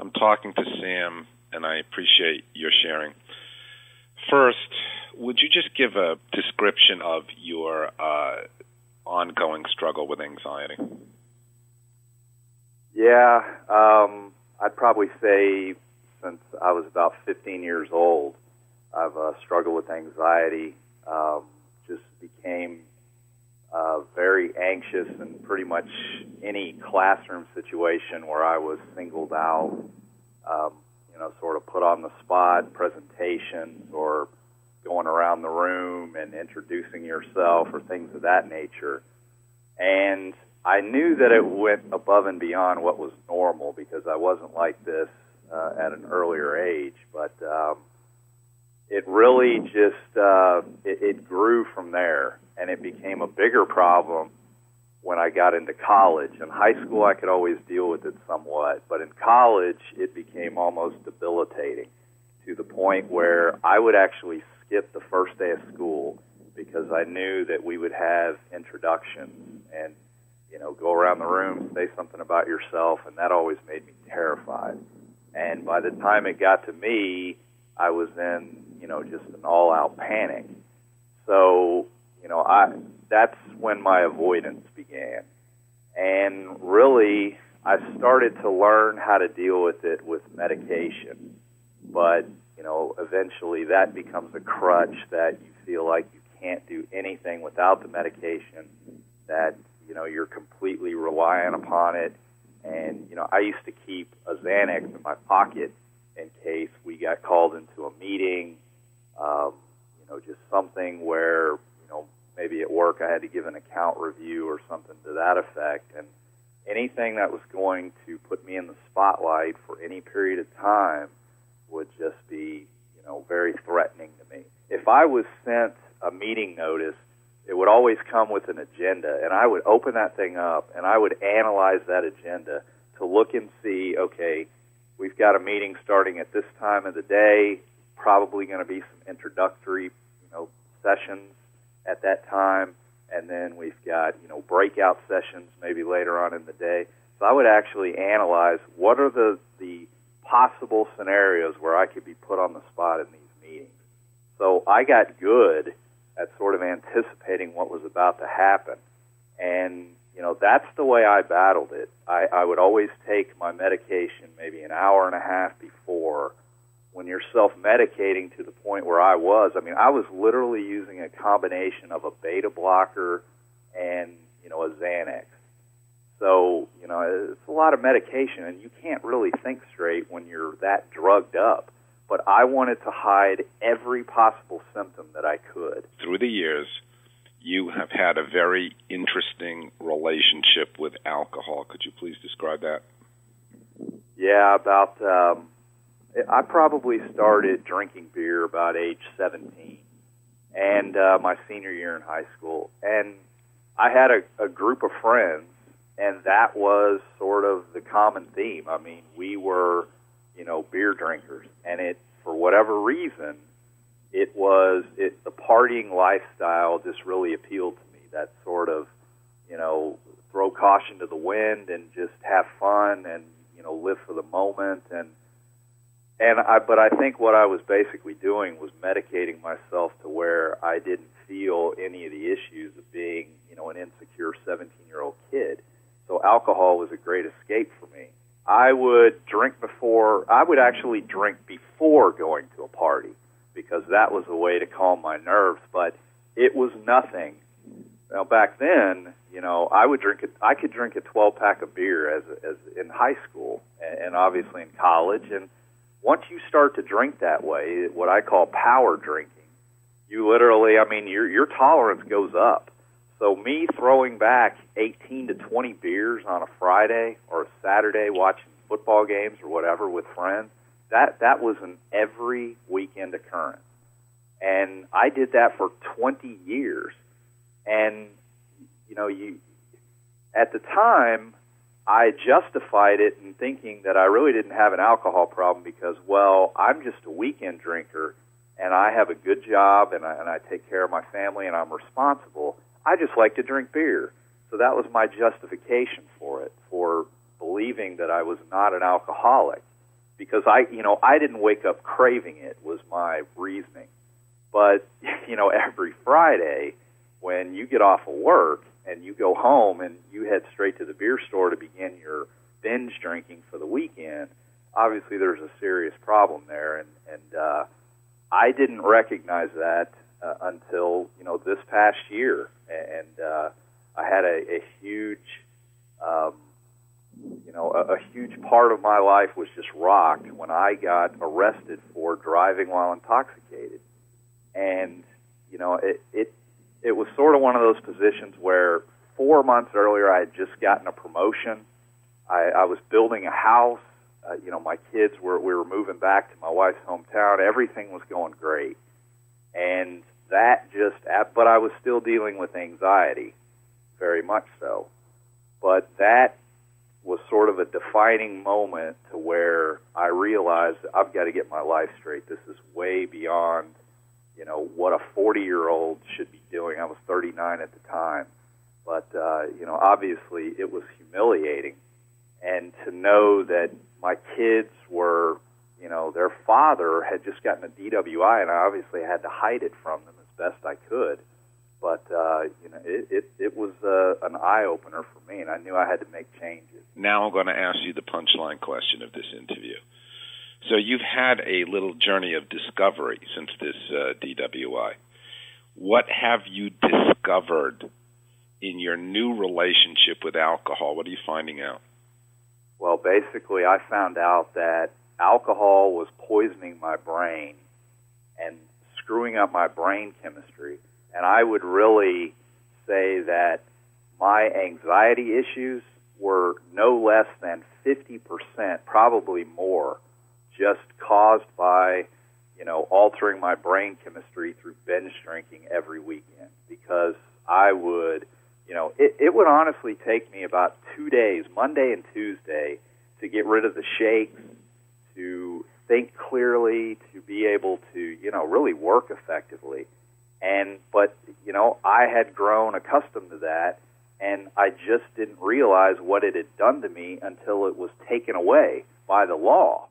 I'm talking to Sam, and I appreciate your sharing. First, would you just give a description of your ongoing struggle with anxiety? Yeah, I'd probably say since I was about 15 years old, I've struggled with anxiety. Just became very anxious in pretty much any classroom situation where I was singled out, sort of put on the spot, presentations or going around the room and introducing yourself or things of that nature. And I knew that it went above and beyond what was normal because I wasn't like this at an earlier age, but it really just, it grew from there, and it became a bigger problem when I got into college. In high school, I could always deal with it somewhat, but in college, it became almost debilitating to the point where I would actually skip the first day of school because I knew that we would have introductions and, go around the room, say something about yourself, and that always made me terrified. And by the time it got to me, I was in, just an all-out panic. So, that's when my avoidance began. And really, I started to learn how to deal with it with medication. But, eventually that becomes a crutch that you feel like you can't do anything without the medication, that, you're completely reliant upon it. And, I used to keep a Xanax in my pocket in case we got called into a meeting, just something where, maybe at work I had to give an account review or something to that effect. And anything that was going to put me in the spotlight for any period of time would just be, very threatening to me. If I was sent a meeting notice, it would always come with an agenda, and I would open that thing up, and I would analyze that agenda to look and see, okay, we've got a meeting starting at this time of the day, probably going to be some introductory, sessions at that time, and then we've got, breakout sessions maybe later on in the day. So I would actually analyze what are the possible scenarios where I could be put on the spot in these meetings. So I got good at sort of anticipating what was about to happen. And, that's the way I battled it. I would always take my medication maybe an hour and a half before. When you're self-medicating to the point where I was literally using a combination of a beta blocker and, a Xanax. So, it's a lot of medication, and you can't really think straight when you're that drugged up. But I wanted to hide every possible symptom that I could. Through the years, you have had a very interesting relationship with alcohol. Could you please describe that? Yeah, I probably started drinking beer about age 17 and my senior year in high school. And I had a group of friends, and that was sort of the common theme. We were, beer drinkers. And for whatever reason, the partying lifestyle just really appealed to me. That sort of, throw caution to the wind and just have fun and, live for the moment. But I think what I was basically doing was medicating myself to where I didn't feel any of the issues of being, an insecure 17-year-old kid. So alcohol was a great escape for me. I would actually drink before going to a party because that was a way to calm my nerves, but it was nothing. Now back then, I could drink a 12-pack of beer as in high school and obviously in college. And once you start to drink that way, what I call power drinking, you literally, your tolerance goes up. So me throwing back 18 to 20 beers on a Friday or a Saturday watching football games or whatever with friends, that was an every weekend occurrence. And I did that for 20 years. And, at the time, I justified it in thinking that I really didn't have an alcohol problem because, I'm just a weekend drinker and I have a good job and I take care of my family and I'm responsible. I just like to drink beer. So that was my justification for it, for believing that I was not an alcoholic. because I didn't wake up craving it was my reasoning. But, every Friday when you get off of work and you go home and you head straight to the beer store to begin your binge drinking for the weekend, obviously there's a serious problem there. And I didn't recognize that until, this past year. And I had a huge, a huge part of my life was just rocked when I got arrested for driving while intoxicated. And, it was sort of one of those positions where 4 months earlier I had just gotten a promotion. I was building a house. My kids we were moving back to my wife's hometown. Everything was going great. And but I was still dealing with anxiety, very much so. But that was sort of a defining moment to where I realized I've got to get my life straight. This is way beyond, what a 40-year-old should be doing. I was 39 at the time. But, obviously it was humiliating. And to know that my kids were, their father had just gotten a D.W.I, and I obviously had to hide it from them as best I could. But, it was an eye-opener for me, and I knew I had to make changes. Now I'm going to ask you the punchline question of this interview. So you've had a little journey of discovery since this D.W.I. What have you discovered in your new relationship with alcohol? What are you finding out? Well, basically, I found out that alcohol was poisoning my brain and screwing up my brain chemistry. And I would really say that my anxiety issues were no less than 50%, probably more, just caused by, altering my brain chemistry through binge drinking every weekend. Because I would, it would honestly take me about 2 days, Monday and Tuesday, to get rid of the shakes, to think clearly, to be able to, really work effectively. But I had grown accustomed to that, and I just didn't realize what it had done to me until it was taken away by the law.